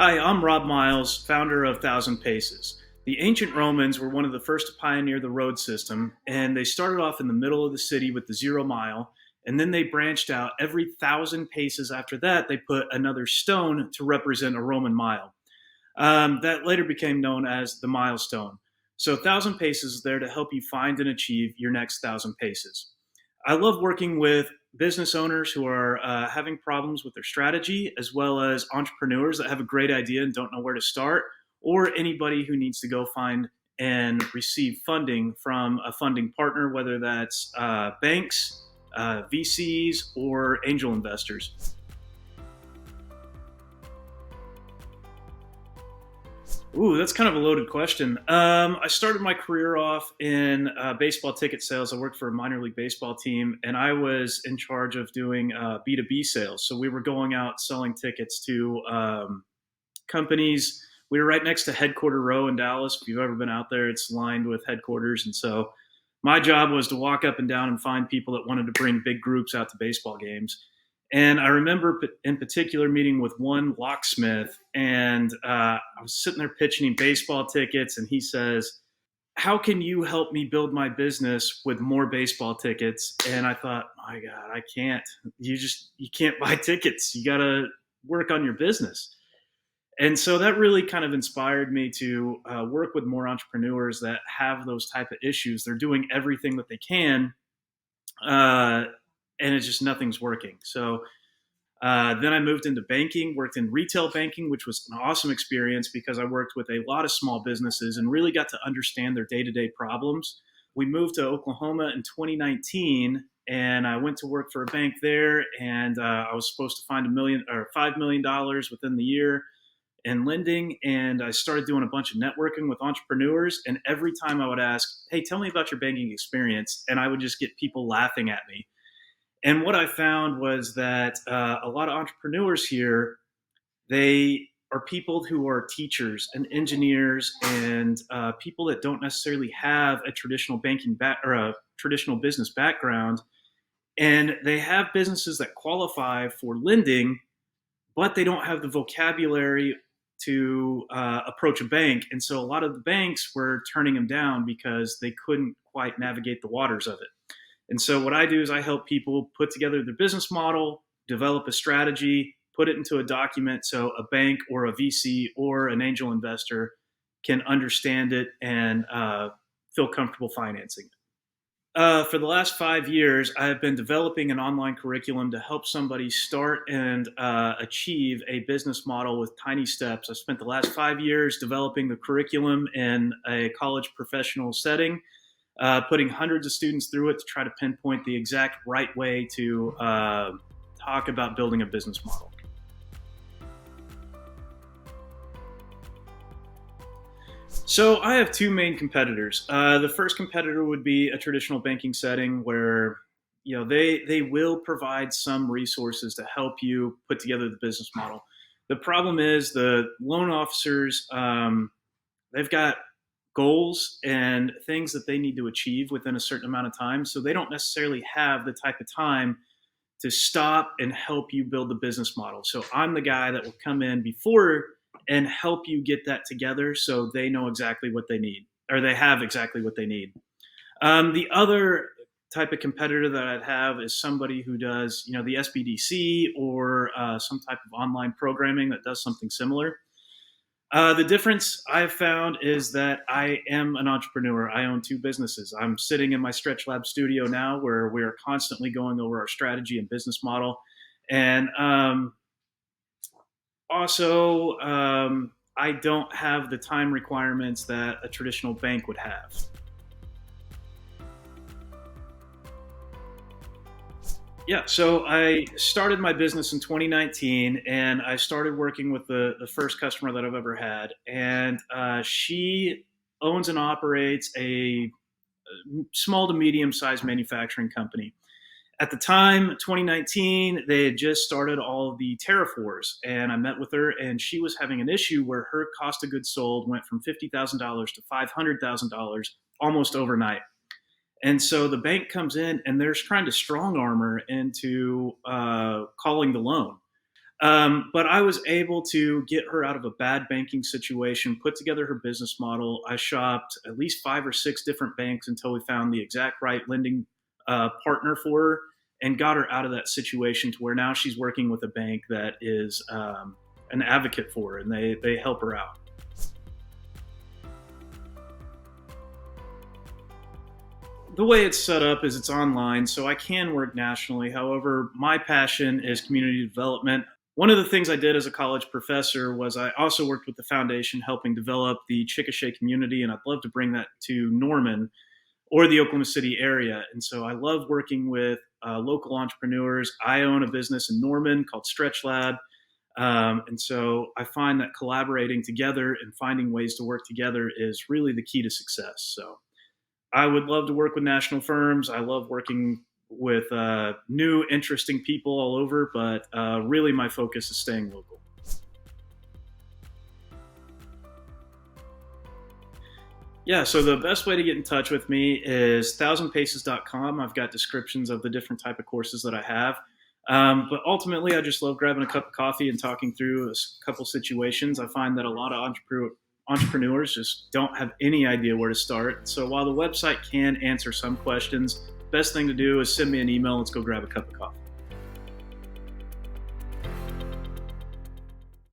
Hi, I'm Rob Miles, founder of Thousand Paces. The ancient Romans were one of the first to pioneer the road system, and they started off in the middle of the city with the 0 mile, and then they branched out. Every 1,000 paces after that, they put another stone to represent a Roman mile. That later became known as the milestone. So, 1,000 paces is there to help you find and achieve your next 1,000 paces. I love working with business owners who are having problems with their strategy, as well as entrepreneurs that have a great idea and don't know where to start, or anybody who needs to go find and receive funding from a funding partner, whether that's banks, VCs, or angel investors. Ooh, that's kind of a loaded question. I started my career off in baseball ticket sales. I worked for a minor league baseball team, and I was in charge of doing B2B sales. So we were going out selling tickets to companies. We were right next to Headquarter Row in Dallas. If you've ever been out there, it's lined with headquarters. And so my job was to walk up and down and find people that wanted to bring big groups out to baseball games. And I remember in particular meeting with one locksmith, and I was sitting there pitching him baseball tickets, and he says, "How can you help me build my business with more baseball tickets?" And I thought, my God, I can't. You can't buy tickets. You got to work on your business. And so that really kind of inspired me to work with more entrepreneurs that have those type of issues. They're doing everything that they can, uh, and it's just nothing's working. So then I moved into banking, worked in retail banking, which was an awesome experience because I worked with a lot of small businesses and really got to understand their day-to-day problems. We moved to Oklahoma in 2019, and I went to work for a bank there, and I was supposed to find $5 million within the year in lending, and I started doing a bunch of networking with entrepreneurs. And every time I would ask, "Hey, tell me about your banking experience," and I would just get people laughing at me. And what I found was that a lot of entrepreneurs here, they are people who are teachers and engineers and people that don't necessarily have a traditional or a traditional business background, and they have businesses that qualify for lending, but they don't have the vocabulary to approach a bank. And so a lot of the banks were turning them down because they couldn't quite navigate the waters of it. And so what I do is I help people put together their business model, develop a strategy, put it into a document so a bank or a VC or an angel investor can understand it and feel comfortable financing it. For the last 5 years, I have been developing an online curriculum to help somebody start and achieve a business model with tiny steps. I've spent the last 5 years developing the curriculum in a college professional setting, putting hundreds of students through it to try to pinpoint the exact right way to talk about building a business model. So I have two main competitors. The first competitor would be a traditional banking setting where they will provide some resources to help you put together the business model. The problem is the loan officers, they've got goals and things that they need to achieve within a certain amount of time. So they don't necessarily have the type of time to stop and help you build the business model. So I'm the guy that will come in before and help you get that together so they know exactly what they need, or they have exactly what they need. The other type of competitor that I'd have is somebody who does, the SBDC or some type of online programming that does something similar. The difference I've found is that I am an entrepreneur. I own two businesses. I'm sitting in my Stretch Lab studio now where we're constantly going over our strategy and business model. And also, I don't have the time requirements that a traditional bank would have. Yeah, so I started my business in 2019, and I started working with the first customer that I've ever had. And she owns and operates a small to medium sized manufacturing company. At the time, 2019, they had just started all of the tariff wars, and I met with her, and she was having an issue where her cost of goods sold went from $50,000 to $500,000 almost overnight. And so the bank comes in and they're trying to strong arm her into calling the loan. But I was able to get her out of a bad banking situation, put together her business model. I shopped at least 5 or 6 different banks until we found the exact right lending partner for her and got her out of that situation to where now she's working with a bank that is an advocate for her, and they help her out. The way it's set up is it's online, so I can work nationally. However, my passion is community development. One of the things I did as a college professor was I also worked with the foundation helping develop the Chickasha community, and I'd love to bring that to Norman or the Oklahoma City area. And so I love working with local entrepreneurs. I own a business in Norman called Stretch Lab. And so I find that collaborating together and finding ways to work together is really the key to success. So I would love to work with national firms. I love working with new, interesting people all over, but really my focus is staying local. Yeah, so the best way to get in touch with me is thousandpaces.com. I've got descriptions of the different type of courses that I have. But ultimately, I just love grabbing a cup of coffee and talking through couple situations. I find that a lot of entrepreneurs just don't have any idea where to start. So while the website can answer some questions, best thing to do is send me an email. Let's go grab a cup of coffee.